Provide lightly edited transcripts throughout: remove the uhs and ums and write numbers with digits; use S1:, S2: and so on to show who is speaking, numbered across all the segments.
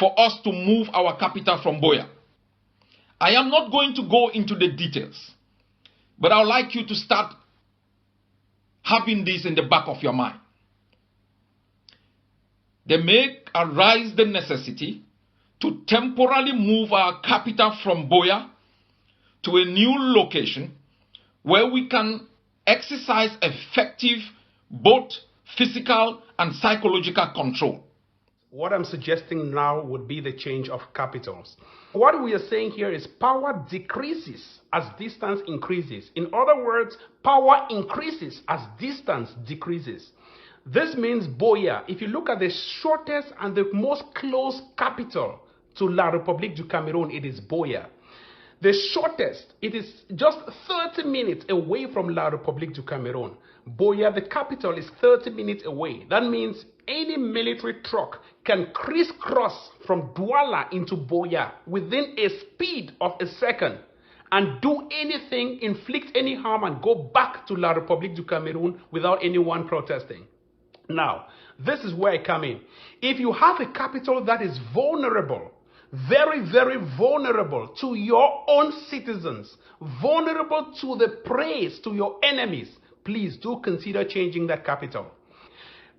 S1: for us to move our capital from Buea. I am not going to go into the details, but I would like you to start having this in the back of your mind. There may arise the necessity to temporarily move our capital from Buea to a new location where we can exercise effective both physical and psychological control.
S2: What I'm suggesting now would be the change of capitals. What we are saying here is power decreases as distance increases. In other words, power increases as distance decreases. This means Buea, if you look at the shortest and the most close capital to La République du Cameroun, it is Buea. The shortest, it is just 30 minutes away from La République du Cameroun. Buea, the capital, is 30 minutes away. That means any military truck can crisscross from Douala into Buea within a speed of a second and do anything, inflict any harm, and go back to La République du Cameroun without anyone protesting. Now, this is where I come in. If you have a capital that is vulnerable, very, very vulnerable to your own citizens, vulnerable to the praise, to your enemies, please do consider changing that capital.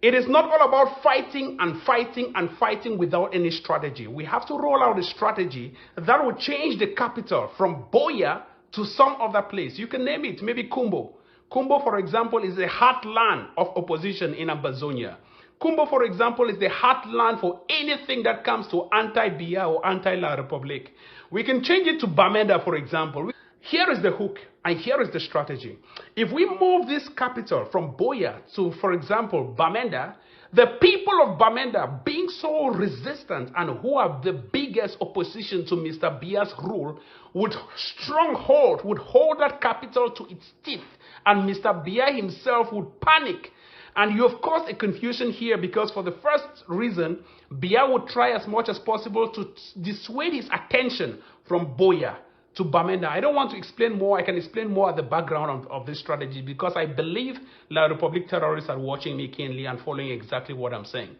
S2: It is not all about fighting and fighting and fighting without any strategy. We have to roll out a strategy that will change the capital from Buea to some other place. You can name it, maybe Kumbo. Kumbo, for example, is the heartland of opposition in Ambazonia. Kumbo, for example, is the heartland for anything that comes to anti-Biya or anti-La République. We can change it to Bamenda, for example. Here is the hook, and here is the strategy. If we move this capital from Buea to, for example, Bamenda, the people of Bamenda, being so resistant and who are the biggest opposition to Mr. Biya's rule, would hold that capital to its teeth, and Mr. Biya himself would panic. And you have caused a confusion here because for the first reason, Biya would try as much as possible to dissuade his attention from Buea to Bamenda. I don't want to explain more. I can explain more at the background of this strategy because I believe La République terrorists are watching me keenly and following exactly what I'm saying.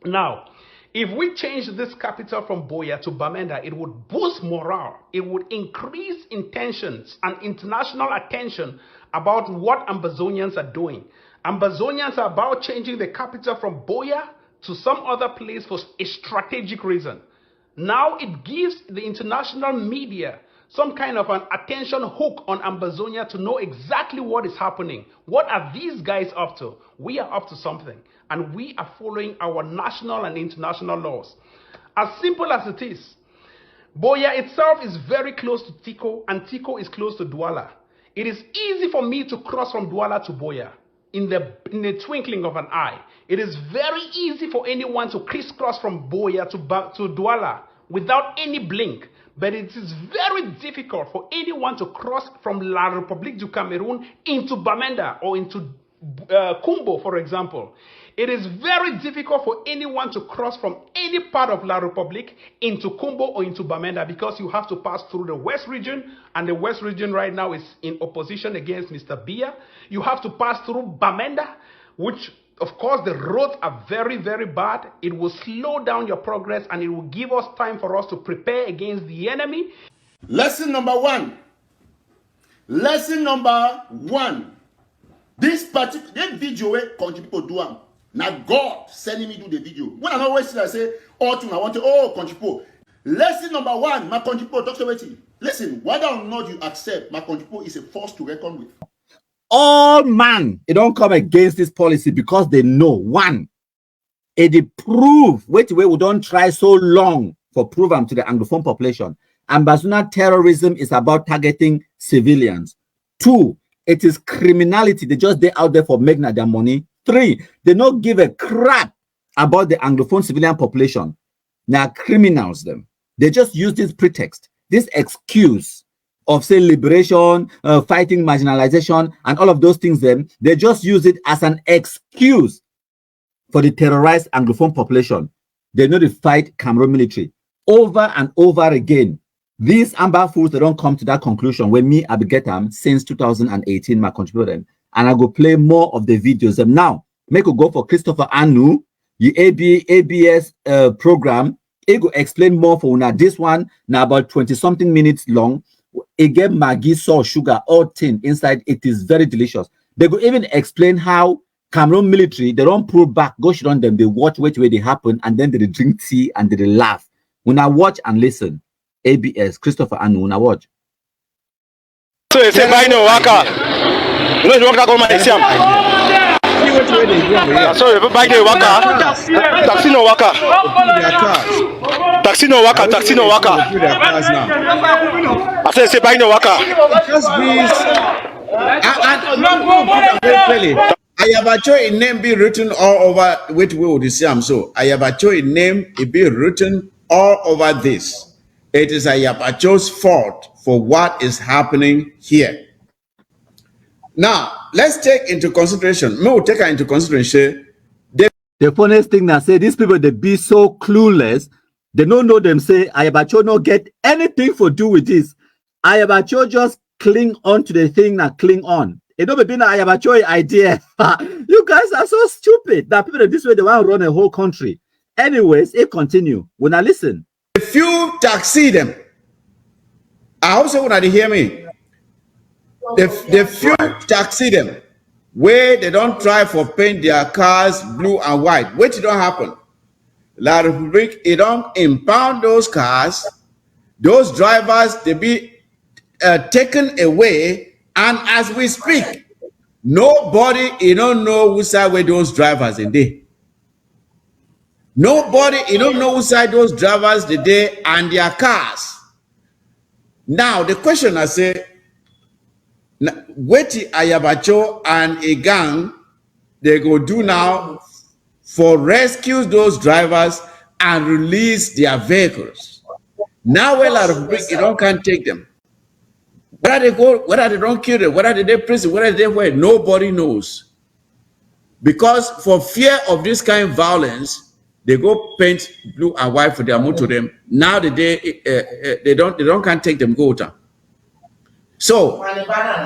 S2: Now, if we change this capital from Buea to Bamenda, it would boost morale. It would increase intentions and international attention about what Ambazonians are doing. Ambazonians are about changing the capital from Buea to some other place for a strategic reason. Now it gives the international media some kind of an attention hook on Ambazonia to know exactly what is happening. What are these guys up to? We are up to something, and we are following our national and international laws. As simple as it is, Buea itself is very close to Tiko, and Tiko is close to Douala. It is easy for me to cross from Douala to Buea in the twinkling of an eye. It is very easy for anyone to crisscross from Buea to Douala without any blink. But it is very difficult for anyone to cross from La République du Cameroun into Bamenda or into Kumbo, for example. It is very difficult for anyone to cross from any part of La République into Kumbo or into Bamenda because you have to pass through the West region, and the West region right now is in opposition against Mr. Biya. You have to pass through Bamenda, which of course the roads are very, very bad. It will slow down your progress and it will give us time for us to prepare against the enemy.
S3: Lesson number one. Lesson number one. This particular video where country people do am. Now God sending me do the video. When I always say, oh, I want to, oh, country people. Lesson number one, my country people talk to me. Listen, whether or not you accept, my country people is a force to reckon with.
S4: All man, they don't come against this policy because they know one, it prove we don't try so long for prove them to the Anglophone population. Ambazona terrorism is about targeting civilians. 2, it is criminality. They just they out there for making their money. 3, they don't give a crap about the Anglophone civilian population. Now criminals them. They just use this pretext, this excuse of say liberation, fighting marginalization, and all of those things. Then they just use it as an excuse for the terrorized Anglophone population. They know to fight Cameroon military over and over again. These Amba fools, they don't come to that conclusion. When me, I be get them since 2018, my contributor, and I go play more of the videos. Now, make a go for Christopher Anu, the ABS program. It go explain more for una. This one now about 20-something minutes long. Again, Maggi, salt, sugar, all thin inside. It is very delicious. They go even explain how Cameroon military, they don't pull back, go shit on them, they watch which way they happen, and then they drink tea and they laugh. When I watch and listen, ABS, Christopher Anu, when I watch.
S5: So you say, buy no waka. You know, you waka go my Siam. Sorry, buy no waka. Taxi no waka. Taxi no waka. Taxi no waka. I say, buy no waka.
S3: Ayaba Cho in name be written all over which way would you see am so. Ayaba Cho in name it be written all over this. It is Ayaba Cho's fault for what is happening here. Now, let's take into consideration. We'll take into consideration.
S4: The funniest thing that say these people they be so clueless, they don't know them say Ayaba Cho no get anything for do with this. Ayaba Cho just cling on to the thing that cling on. It don't be an Ayaba Cho idea. You guys are so stupid that people this way they want to run a whole country. Anyways, it continue. When I listen.
S3: If you taxi them, I also want to hear me. The few taxi them where they don't try for paint their cars blue and white. Which don't happen. La Republic, it don't impound those cars. Those drivers, they be taken away. And as we speak, nobody, you don't know which side where those drivers in there. Nobody, you don't know which side those drivers the day and their cars. Now, the question I say, what Ayaba Cho and a gang, they go do now for rescue those drivers and release their vehicles. Now, well, you don't can't take them. Whether they go, whether they don't kill them, whether they prison, whether they where, nobody knows. Because for fear of this kind of violence, they go paint blue and white for their motor them. Now they don't can't take them go to. So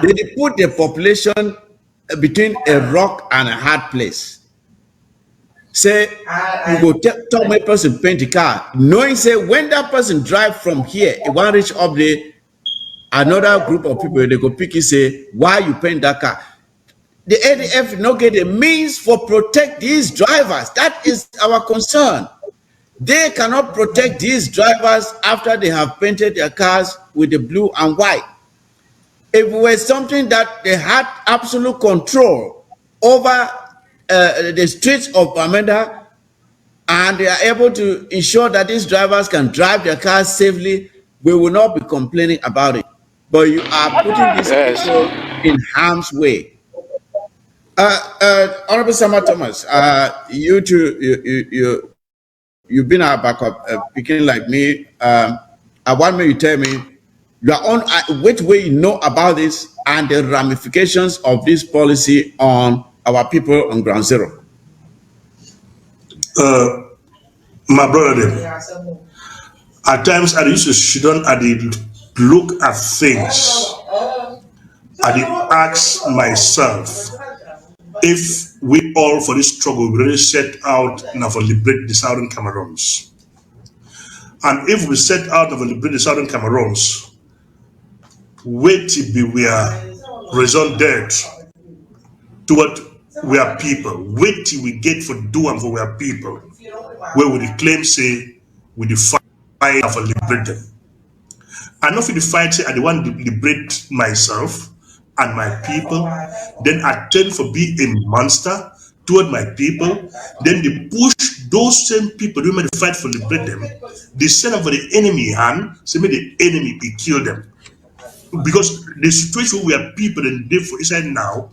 S3: they put the population between a rock and a hard place. Say you go tell my person paint the car, knowing say when that person drive from here, it won't reach up there. Another group of people they go pick you say why you paint that car. The ADF no get the means for protect these drivers. That is our concern. They cannot protect these drivers after they have painted their cars with the blue and white. If it was something that they had absolute control over the streets of Bamenda, and they are able to ensure that these drivers can drive their cars safely, we will not be complaining about it. But you are putting these people in harm's way. Honorable Sama Thomas, you too, you've been a backup picking like me. I want me to tell me your own which way you know about this and the ramifications of this policy on our people on ground zero.
S6: My brother, at times I used to sit down and look at things. I ask myself if we all for this struggle really set out now for liberate the Southern Cameroons. And if we set out to liberate the Southern Cameroons, wait till we are result dead to what we are people. Wait till we get for doing for we are people. Where we claim say we define for liberate them. And not for the fight say I want to liberate myself and my people, then I tend to be a monster toward my people, then they push those same people who made the fight for liberate them, they send over the enemy hand, say may the enemy be kill them. Because the situation we are people and they for inside now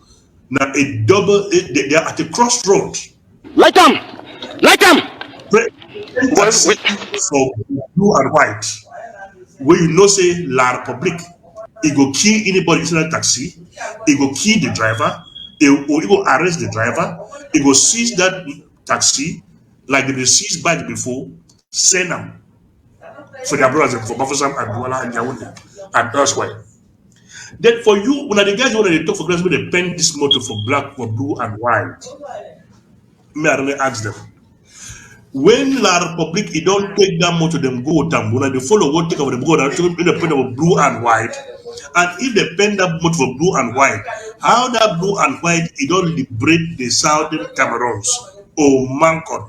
S6: a double, they are at a crossroads.
S5: Like them!
S6: So blue and white, where you know say La Republic, it go kill anybody inside a taxi, it go kill the driver, it go arrest the driver, it go seize that taxi like they seized back before, send them for their brothers for Bafosam and Douala and Yaoundé and elsewhere. Then for you, when the guys when they talk for class, they paint this motto for black, for blue and white. Me I really ask them. When La Republic, it don't take that much of them go Tambuna, they follow what take of them go down to the pen of blue and white. And if they pen that much for blue and white, how that blue and white it don't liberate the southern Cameroons or Mancon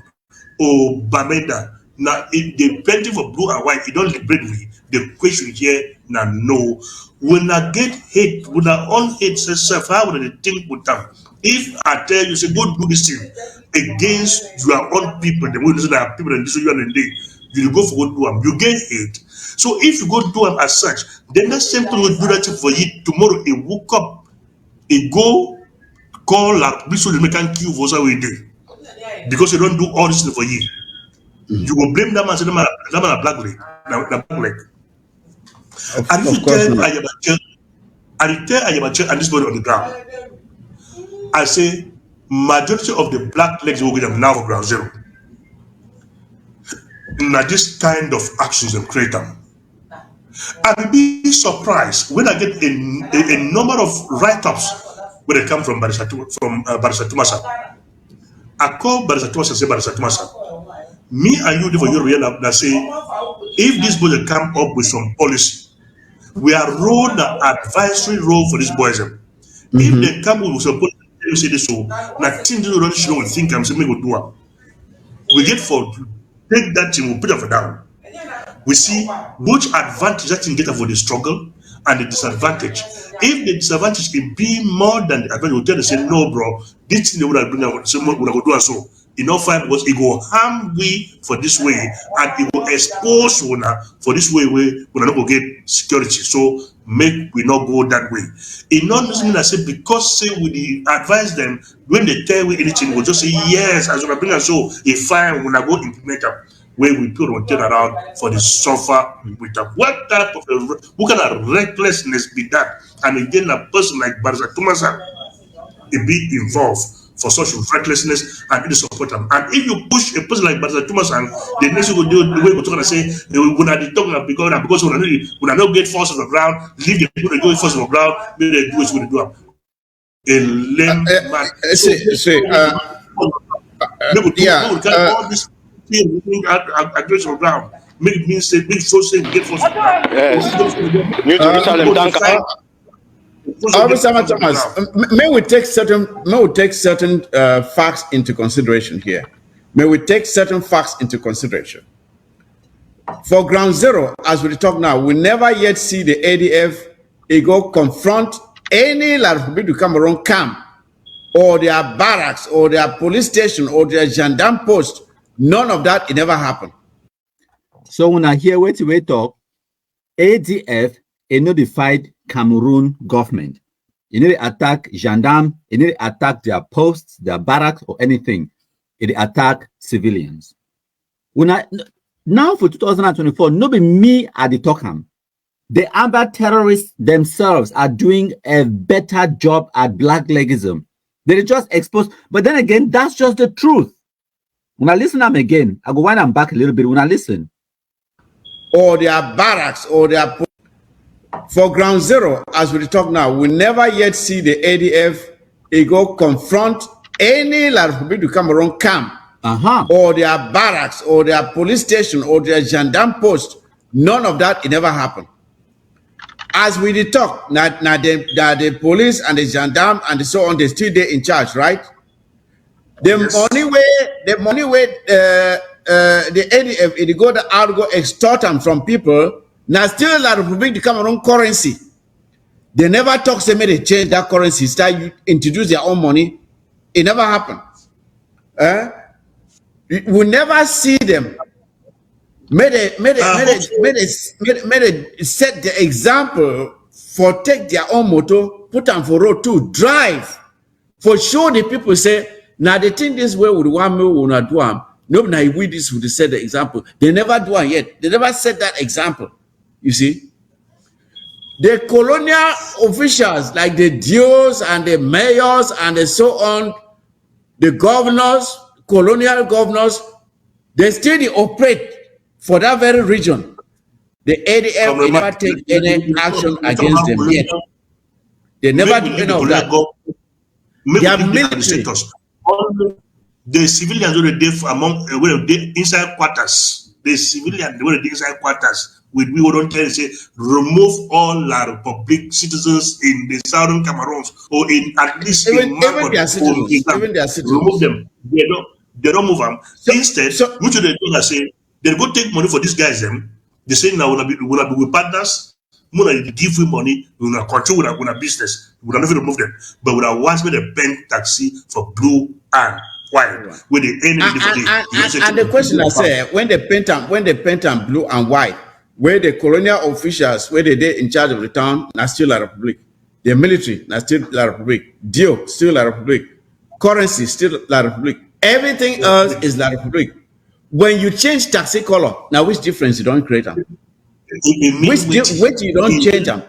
S6: or Bamenda. Now if they pen for blue and white, it don't liberate me. The question here now no. When I get hate, when I own hate self, how would they think with them? If I tell you, say, go do this thing against your own people, the way you say that people and this you and day, you go for go do them, you get hate. So if you go do them as such, then that same thing will do that thing for you. Tomorrow, it woke up, it go call like this so they can kill for what we do because you don't do all this thing for you. You will blame that man, say that man a black leg, black leg. And if you tell Ayaba Cho and this body on the ground, I say majority of the black legs will get them now for ground zero. Now this kind of actions them create them. I will be surprised when I get a number of write-ups when they come from Barisa Tumasa. I call Barisa Tumasa and say Barisa Tumasa. Me and you for Europe that say if this boy come up with some policy, we are role the advisory role for these boys. If they come with some policy, you say this so now things you don't show we think I'm saying we go do it. We get for take that thing, we put it for down. We see which advantage that thing get for the struggle and the disadvantage. If the disadvantage can be more than the advantage, we'll tell them say no, bro. This thing they would have bring out, so we would do so. Enough fine because it will harm we for this way and it will expose una for this way we not go get security. So make we not go that way. It not mean I say because say we advise them when they tell we anything, we'll just say yes, as we bring us so if fine when I go implement them where we put on turn around for the suffer with them. What type of what kind of recklessness be that? And again a person like Barisa Tumasa it be involved for such recklessness and it support them. And if you push a person like Barisa Tumasa, the next you will do the way we're talking to say when I talk because when I don't get force on the ground, leave the people that go force on the ground, maybe they do what we do. A lame man. All this aggression on the ground. Make it mean say big so say get force on the ground.
S5: Yes.
S2: Thomas, may we take certain facts into consideration here. May we take certain facts into consideration. For ground zero, as we talk now, we never yet see the ADF go confront any La Republic du Cameroon camp or their barracks or their police station or their gendarme post. None of that, it never happened.
S4: So when I hear what we talk, ADF a notified Cameroon government. You need to attack gendarme, you need to attack their posts, their barracks, or anything. It attack civilians. Now for 2024, nobody me at the Tokam. The Amba terrorists themselves are doing a better job at blacklegism. They just exposed, but then again, that's just the truth. When I listen them again, I go wind them back a little bit when I listen.
S2: Or their barracks or their for ground zero, as we talk now, we never yet see the ADF go confront any La Republic du Cameroon camp or their barracks or their police station or their gendarme post. None of that, it never happened. As we talk, now the police and the gendarme and so on, they still there in charge, right? The money way the ADF it go out go extort them from people. Now still La Republic du Cameroon currency. They never talk say may they change that currency, start introduce their own money. It never happened. We never see them. May they set the example for take their own motor, put them for road to drive. For sure the people say, now they think this way would one me will not do them. Nobody with this would set the example. They never do it yet. They never set that example. You see, the colonial officials like the DOs and the mayors and so on, the governors, colonial governors, they still operate for that very region. The ADF will never take any action against them yet. They never do any of that. They are military.
S6: The civilians were there among inside quarters. The civilians were inside quarters. We don't tell you say remove all La Republic citizens in the southern Cameroons or in at least
S3: even their citizens,
S6: remove them. They don't move them. Instead, which they do say they go take money for these guys. They say now we'll be with partners. We'll give you money. We'll control with business. We'll not remove them, but we'll once with a bank taxi for blue and white. With the enemy
S3: and the question I say, when they paint them blue and white, where the colonial officials, where they in charge of the town, na still La Republic. The military, na still La Republic. Dio, still La Republic. Currency, still La Republic. Everything else is La Republic. When you change taxi color, now which difference you don't create them? Which you don't change them?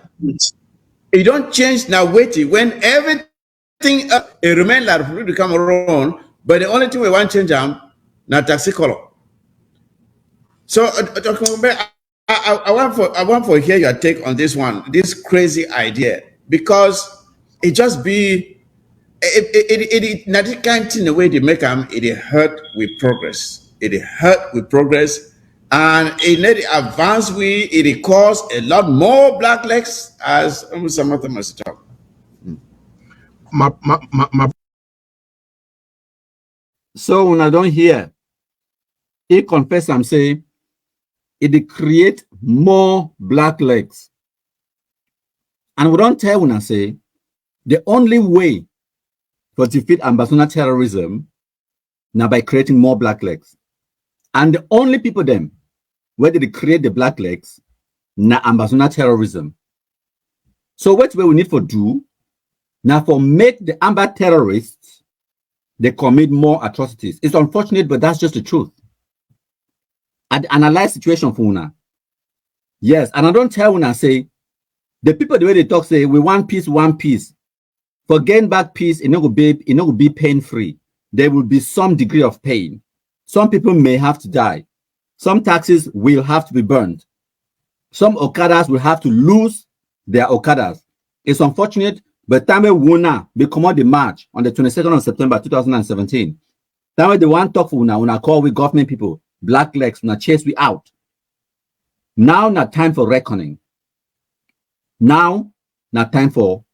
S3: You don't change now. When everything it remain La Republic become wrong, but the only thing we want to change them now taxi color. So I want to hear your take on this one, this crazy idea, because it just be it not the kind of thing the way they make them, it hurt with progress. It hurt with progress, and it need advance it cause a lot more black legs as some of them must talk.
S4: So when I don't hear, he confess I'm saying it create more black legs. And we don't tell when I say the only way to defeat ambassador terrorism now by creating more black legs. And the only people them where they create the black legs now ambassador terrorism. So what we need to do now for make the Amba terrorists they commit more atrocities. It's unfortunate, but that's just the truth. I'd analyze situation for una. Yes, and I don't tell una say the people the way they talk say we want peace, one peace. For getting back peace, it will be pain-free. There will be some degree of pain. Some people may have to die. Some taxes will have to be burned. Some Okadas will have to lose their Okadas. It's unfortunate, but time Wuna become out the march on the 22nd of September 2017. Time they want to talk for una call we government people, black legs, una chase we out. Now not time for reckoning. Now not time for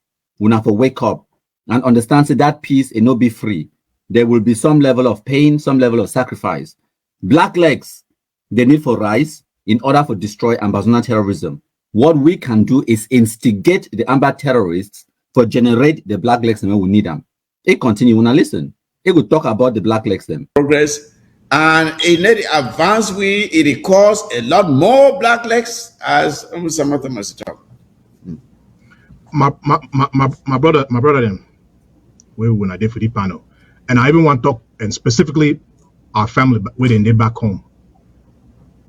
S4: una for wake up and understand say that peace it no be free. There will be some level of pain, some level of sacrifice. Black legs, they need for rise in order to destroy ambassador terrorism. What we can do is instigate the Amba terrorists for generate the black legs when we need them. It continue when I listen. It will talk about the black legs them.
S3: Progress and it need advance it cause a lot more black legs as some of them must talk.
S2: My brother them when I did for the panel, and I even want to talk and specifically our family within they back home.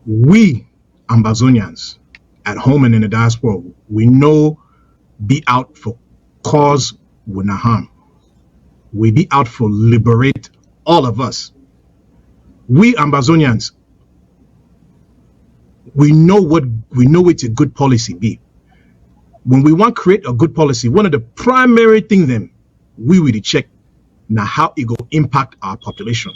S2: We Ambazonians at home and in the diaspora, we know be out for cause we not harm. We be out for liberate all of us. We Ambazonians, we know it's a good policy be. When we want to create a good policy, one of the primary things then we will check now how it go impact our population.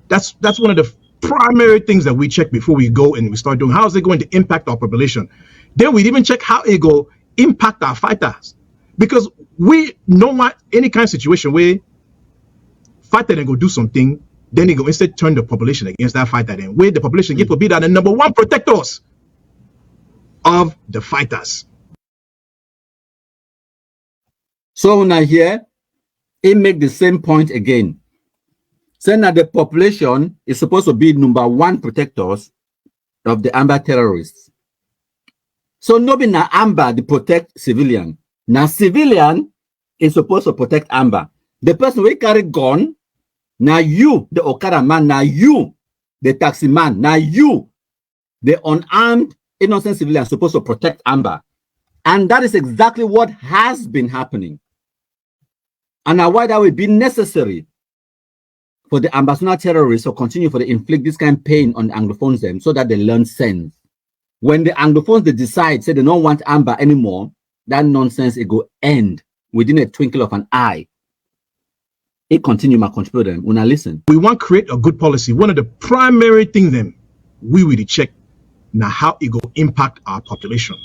S2: That's one of the primary things that we check before we go and we start doing. How is it going to impact our population? Then we even check how it go impact our fighters, because we don't want any kind of situation where fighter then go do something, then they go instead turn the population against that fighter. Then where the population get to be that the number one protectors of the fighters.
S4: So now here, it make the same point again. Saying that the population is supposed to be number one protectors of the Amba terrorists. So no be na Amba to protect civilian. Now civilian is supposed to protect Amba. The person who carry gun, now you, the Okada man, now you, the taxi man, now you, the unarmed innocent civilian supposed to protect Amba. And that is exactly what has been happening. And now why that would be necessary for the ambassador terrorists to continue for the inflict this kind of pain on the Anglophones them so that they learn sense. When the Anglophones they decide, say they don't want Amba anymore, that nonsense it go end within a twinkle of an eye. It continue my contributor. When I listen,
S7: we want to create a good policy. One of the primary things then we will check now how it go impact our population.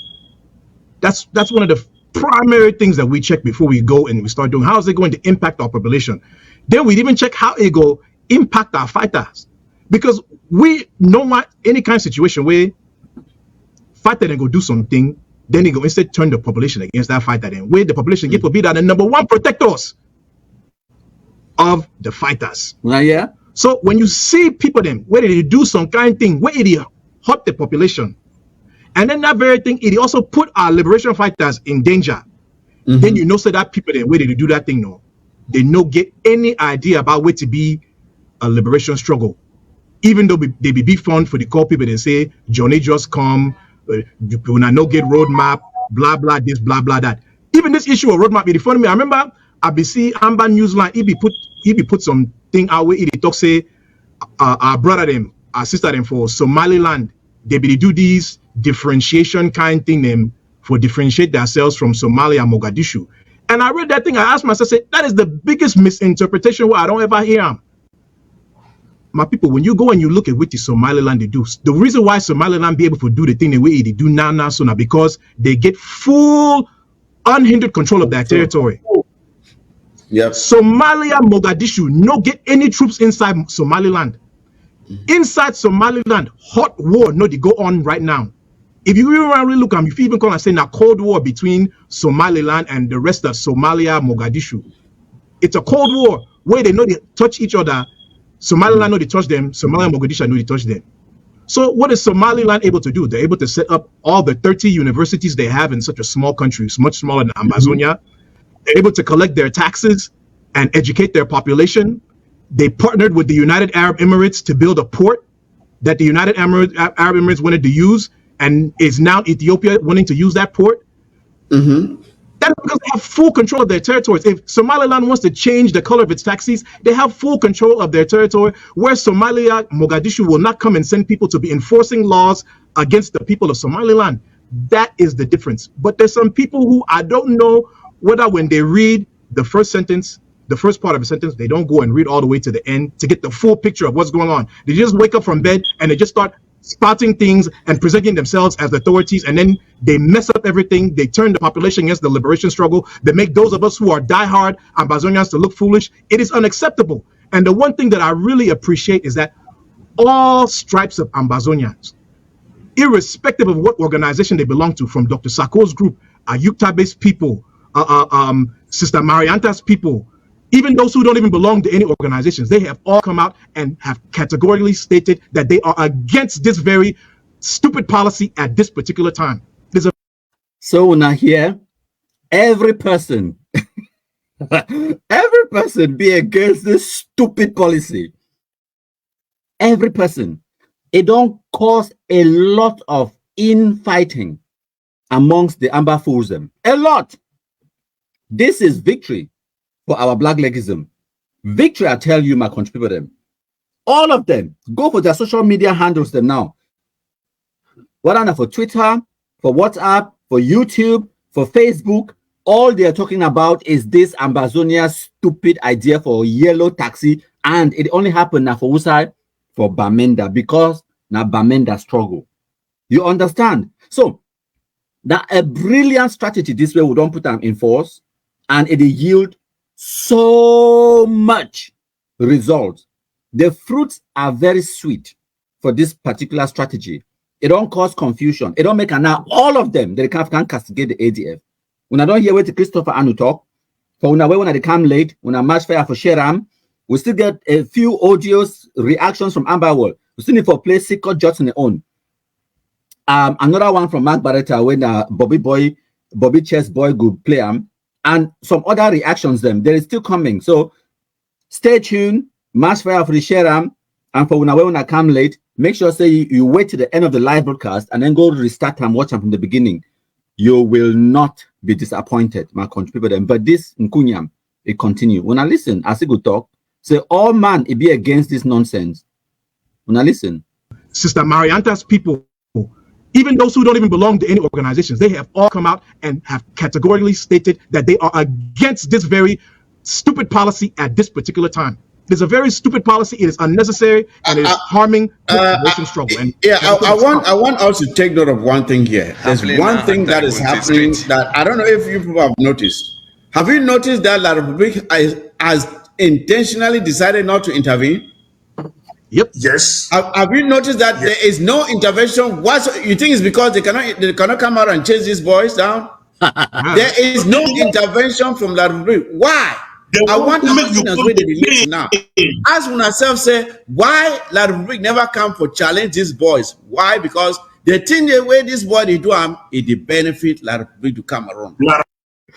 S7: That's one of the primary things that we check before we go and we start doing. How is it going to impact our population? Then we even check how it go impact our fighters, because we don't want any kind of situation where fighter then go do something, then they go instead turn the population against that fighter. Then where the population get to be that the number one protectors of the fighters.
S4: Yeah.
S7: So when you see people then where they do some kind of thing where they hurt the population, and then that very thing it also put our liberation fighters in danger, then you know so that people then where they do that thing no, they no get any idea about where to be a liberation struggle. Even though they be big fun for the call people, they say Johnny just come, when I no get roadmap, blah blah this, blah blah that. Even this issue of roadmap, it funny me. I remember ABC Amba Newsline, he be put something out where he talk say our brother them, our sister them for Somaliland, they be do these differentiation kind thing them for differentiate themselves from Somalia and Mogadishu. And I read that thing, I asked myself, say, that is the biggest misinterpretation where I don't ever hear them. My people, when you go and you look at what the Somaliland they do, the reason why Somaliland be able to do the thing the way they do now so now because they get full unhindered control of their territory.
S3: Yep.
S7: Somalia, Mogadishu, no get any troops inside Somaliland. Inside Somaliland, hot war no they go on right now. If you really look at them, if you even call and say now cold war between Somaliland and the rest of Somalia, Mogadishu. It's a cold war where they know they touch each other. Somaliland know they touch them, Somalia and Mogadishu know they touch them. So what is Somaliland able to do? They're able to set up all the 30 universities they have in such a small country, much smaller than Amazonia. They're able to collect their taxes and educate their population. They partnered with the United Arab Emirates to build a port that the United Arab Emirates wanted to use, and is now Ethiopia wanting to use that port. That's because they have full control of their territories. If Somaliland wants to change the color of its taxis, they have full control of their territory, where Somalia, Mogadishu will not come and send people to be enforcing laws against the people of Somaliland. That is the difference. But there's some people who I don't know whether when they read the first sentence, the first part of a sentence, they don't go and read all the way to the end to get the full picture of what's going on. They just wake up from bed and they just start spouting things and presenting themselves as authorities, and then they mess up everything. They turn the population against the liberation struggle. They make those of us who are diehard Ambazonians to look foolish. It is unacceptable. And the one thing that I really appreciate is that all stripes of Ambazonians, irrespective of what organization they belong to, from Dr. Sako's group, Ayukta-based people, Sister Marianta's people, even those who don't even belong to any organizations, they have all come out and have categorically stated that they are against this very stupid policy at this particular time.
S4: So now here, every person, every person be against this stupid policy. Every person. It don't cause a lot of infighting amongst the Amba fools them. A lot. This is victory for our black legism. Victory, I tell you, my contributor them. All of them. Go for their social media handles them now. Whether for Twitter, for WhatsApp, for YouTube, for Facebook, all they are talking about is this Ambazonia stupid idea for yellow taxi, and it only happened now for Usai, for Bamenda, because now Bamenda struggle. You understand? So, that a brilliant strategy this way we don't put them in force, and it yield so much results. The fruits are very sweet for this particular strategy. It don't cause confusion. It don't make now all of them they can castigate the ADF. When I don't hear what Christopher Anu talk, for when they come late, when I march fire for Sheram, we still get a few audios reactions from Amber World. We still need for play Secret Jots on their own. Another one from Mark Barretta when Bobby Chess Boy good play and some other reactions them. There is still coming. So stay tuned. March fire for the Sheram, and for when I come late, make sure say you wait to the end of the live broadcast and then go restart and watch them from the beginning. You will not be disappointed, my contributor. But this Nkunyam, it continue. When I listen, as a good talk, say all man it be against this nonsense. When I listen,
S7: Sister Marianta's people, even those who don't even belong to any organizations, they have all come out and have categorically stated that they are against this very stupid policy at this particular time. It's a very stupid policy. It is unnecessary and it is harming the nation struggle. And
S8: I want us to take note of one thing here. There's one thing that is happening that I don't know if you people have noticed. Have you noticed that La Republic has intentionally decided not to intervene?
S7: Yep.
S6: Yes.
S8: Have you noticed that there is no intervention? You think it's because they cannot come out and chase these boys down? There is no intervention from La Republic. Why? I want to make you now. Ask yourself, say, why La Republic never come for challenge these boys? Why? Because the thing the way this boy they do it the benefit La Republic to come around.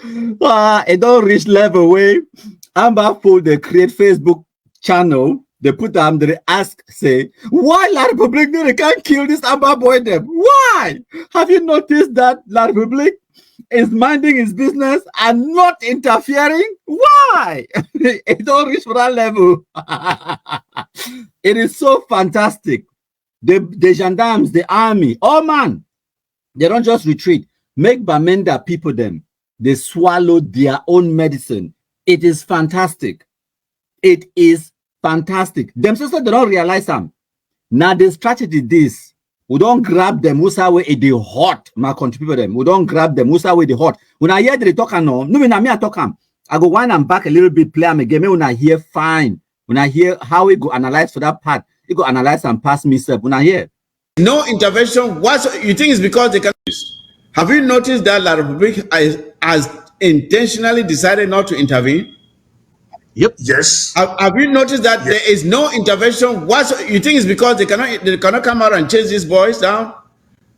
S4: It don't reach level where Amba Fool they create Facebook channel. They put them, they ask, say, why La Republic they can't kill this Amba boy them? Why? Have you noticed that La Republic is minding his business and not interfering? Why? It don't reach for that level. It is so fantastic. The gendarmes, the army, oh man, they don't just retreat. Make Bamenda people them. They swallow their own medicine. It is fantastic. It is fantastic. Themselves they don't realize them. Now the strategy this. We don't grab them Musa way the hot. My country people them. We don't grab them Musa way the hot. When I hear the talk no, me I talk I go wind and back a little bit, play them again. When I hear fine. When I hear how we go analyze for that part, you go analyze and pass me up. When I hear
S8: no intervention, what you think is because they can. Have you noticed that La Republic has intentionally decided not to intervene?
S7: Yep.
S6: Yes.
S8: Have you noticed that there is no intervention? What you think is because they cannot come out and chase these boys down?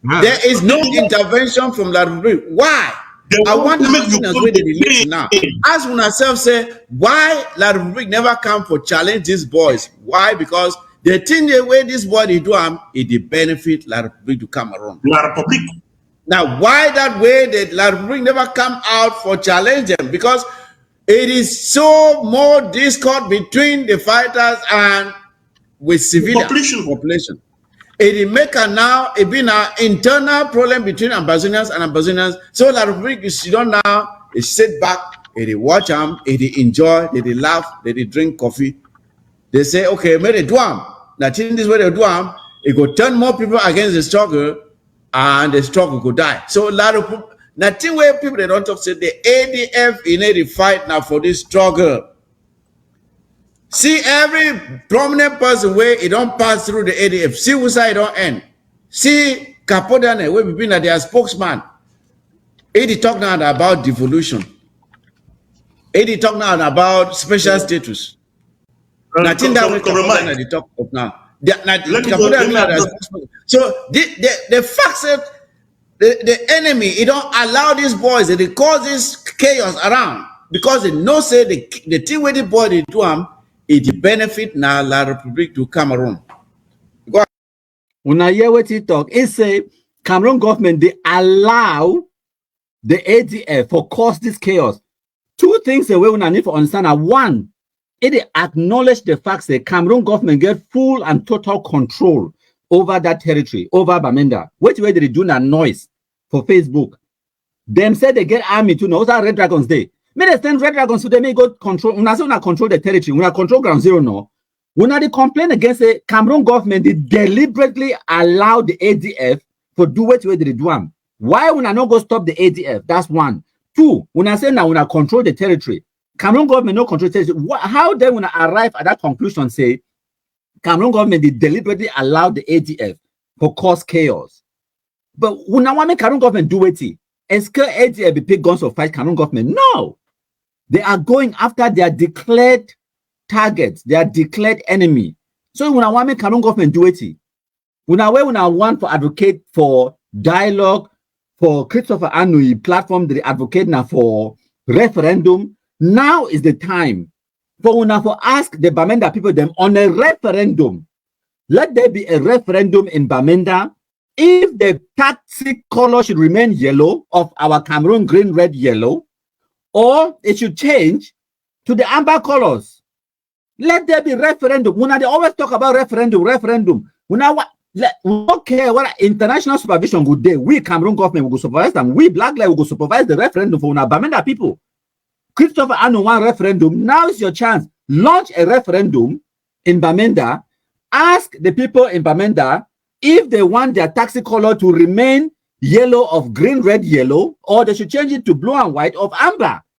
S8: There is no intervention from La Republic. Why? I want to make you now. Ask yourself, say, why La Republic never come for challenge these boys? Why? Because the thing the way this boy they do it the benefit La Republic to come around.
S6: La Republic.
S8: Now, why that way that La Republic never come out for challenge them? Because it is so more discord between the fighters and with civilian population. It make now it been an internal problem between Ambazonians and Ambazonians. So La Republic is now it sit back, they watch them, they enjoy, they laugh, they drink coffee. They say, okay, may they do them. Now, in this way they do them, it go turn more people against the struggle, and the struggle could die. So a lot of nothing where people they don't talk say the ADF in the fight now for this struggle. See every prominent person where it don't pass through the ADF. See who side don't end. See Capodane where we been at their spokesman. He talk now about devolution. He talk now about special status. Nothing that we talk of now. So the fact that the enemy, it don't allow these boys, they cause this chaos around because they know say the thing with the boy they do it benefit now La Republic to Cameroon.
S4: When I hear what he talk, it say Cameroon government they allow the ADF for cause this chaos. Two things the way we need to understand are one. It acknowledge the fact that Cameroon government get full and total control over that territory, over Bamenda. Which way they do that noise for Facebook? Them said they get army to know that Red Dragons Day. May they send Red Dragons so they may go control. When I say control the territory, when I control ground zero no. When I complain against the Cameroon government, they deliberately allow the ADF for do what way they do them. Why when I not go stop the ADF? That's one. Two, when I say now when I control the territory. Cameroon government no control territory. How then when I arrive at that conclusion, say Cameroon government they deliberately allow the ADF for cause chaos. But when I want make Cameroon government do it, is ADF be pick guns or fight Cameroon government? No, they are going after their declared targets, their declared enemy. So when I want make Cameroon government do it, when I want to advocate for dialogue for Christopher Anui platform, they advocate now for referendum. Now is the time for una for ask the Bamenda people them on a referendum. Let there be a referendum in Bamenda. If the taxi color should remain yellow of our Cameroon green, red, yellow, or it should change to the amber colors. Let there be referendum. When they always talk about referendum. When we don't care what international supervision would do. We Cameroon government will supervise them. We Black Lives will supervise the referendum for una Bamenda people. Christopher Anu won referendum. Now is your chance. Launch a referendum in Bamenda. Ask the people in Bamenda if they want their taxi color to remain yellow of green, red, yellow, or they should change it to blue and white of amber.